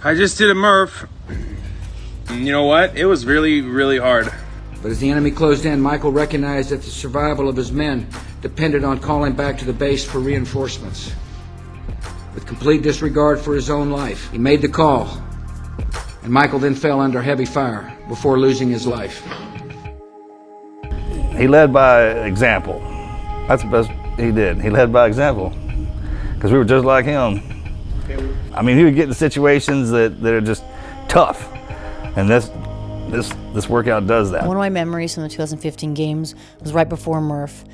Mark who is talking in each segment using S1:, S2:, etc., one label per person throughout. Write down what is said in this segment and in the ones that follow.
S1: I just did a Murph. And you know what? It was really, really hard.
S2: But as the enemy closed in, Michael recognized that the survival of his men depended on calling back to the base for reinforcements. With complete disregard for his own life, he made the call, and Michael then fell under heavy fire before losing his life.
S3: He led by example. That's the best he did. He led by example, because we were just like him. I mean, he would get in situations that are just tough, and this workout does that.
S4: One of my memories from the 2015 games was right before Murph.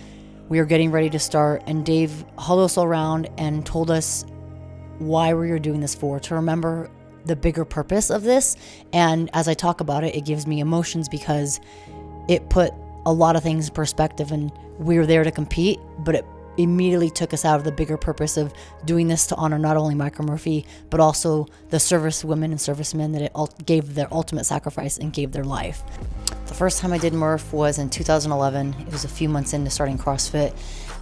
S4: We were getting ready to start, and Dave huddled us all around and told us why we were doing this for, to remember the bigger purpose of this. And as I talk about it, it gives me emotions because it put a lot of things in perspective, and we were there to compete, but it immediately took us out of the bigger purpose of doing this to honor not only Michael Murphy, but also the service women and servicemen that gave their ultimate sacrifice and gave their life. The first time I did Murph was in 2011. It was a few months into starting CrossFit,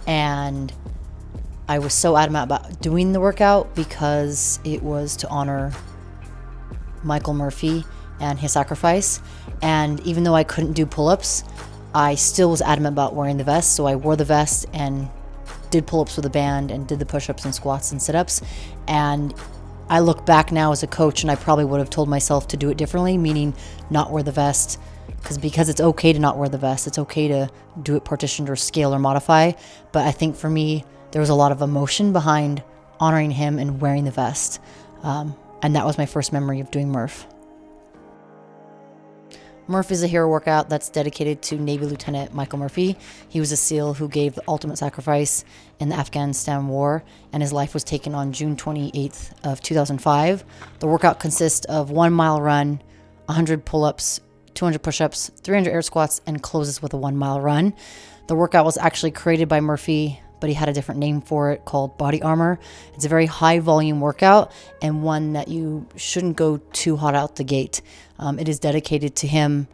S4: and I was so adamant about doing the workout because it was to honor Michael Murphy and his sacrifice. And even though I couldn't do pull-ups, I still was adamant about wearing the vest, so I wore the vest and did pull-ups with a band and did the push-ups and squats and sit-ups. And I look back now as a coach, and I probably would have told myself to do it differently, meaning not wear the vest, because it's okay to not wear the vest. It's okay to do it partitioned or scale or modify. But I think for me, there was a lot of emotion behind honoring him and wearing the vest. And that was my first memory of doing Murph. Murph is a hero workout that's dedicated to Navy Lieutenant Michael Murphy. He was a SEAL who gave the ultimate sacrifice in the Afghanistan war, and his life was taken on June 28th of 2005. The workout consists of 1 mile run, 100 pull-ups, 200 push-ups, 300 air squats, and closes with a 1 mile run. The workout was actually created by Murphy, but he had a different name for it called Body Armor. It's a very high volume workout, and one that you shouldn't go too hot out the gate. It is dedicated to him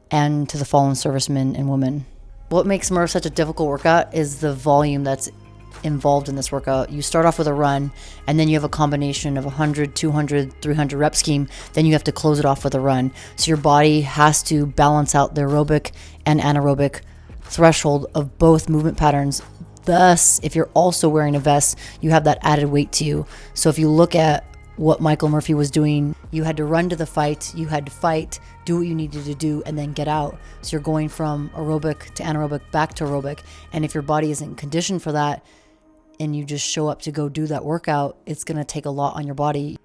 S4: and to the fallen servicemen and women. What makes Murph such a difficult workout is the volume that's involved in this workout. You start off with a run, and then you have a combination of 100, 200, 300 rep scheme. Then you have to close it off with a run. So your body has to balance out the aerobic and anaerobic threshold of both movement patterns. Thus, if you're also wearing a vest, you have that added weight to you. So if you look at what Michael Murphy was doing, you had to run to the fight, you had to fight, do what you needed to do, and then get out. So you're going from aerobic to anaerobic back to aerobic. And if your body isn't conditioned for that, and you just show up to go do that workout, it's going to take a lot on your body.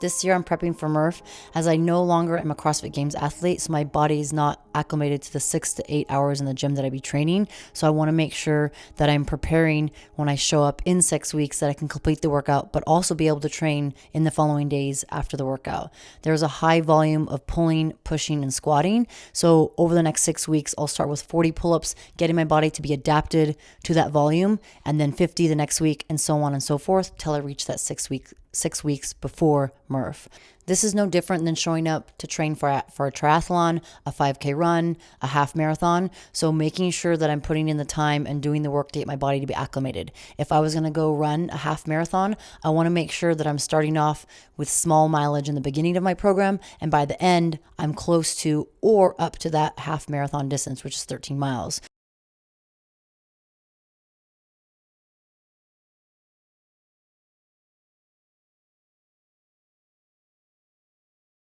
S4: This year I'm prepping for Murph, as I no longer am a CrossFit Games athlete, so my body is not acclimated to the 6 to 8 hours in the gym that I be training. So I want to make sure that I'm preparing when I show up in 6 weeks, that I can complete the workout, but also be able to train in the following days after the workout. There's a high volume of pulling, pushing, and squatting. So over the next 6 weeks, I'll start with 40 pull-ups, getting my body to be adapted to that volume, and then 50 the next week, and so on and so forth, till I reach that 6 weeks before Murph. This is no different than showing up to train for a triathlon, a 5K run, a half marathon. So making sure that I'm putting in the time and doing the work to get my body to be acclimated. If I was going to go run a half marathon, I want to make sure that I'm starting off with small mileage in the beginning of my program, and by the end, I'm close to or up to that half marathon distance, which is 13 miles.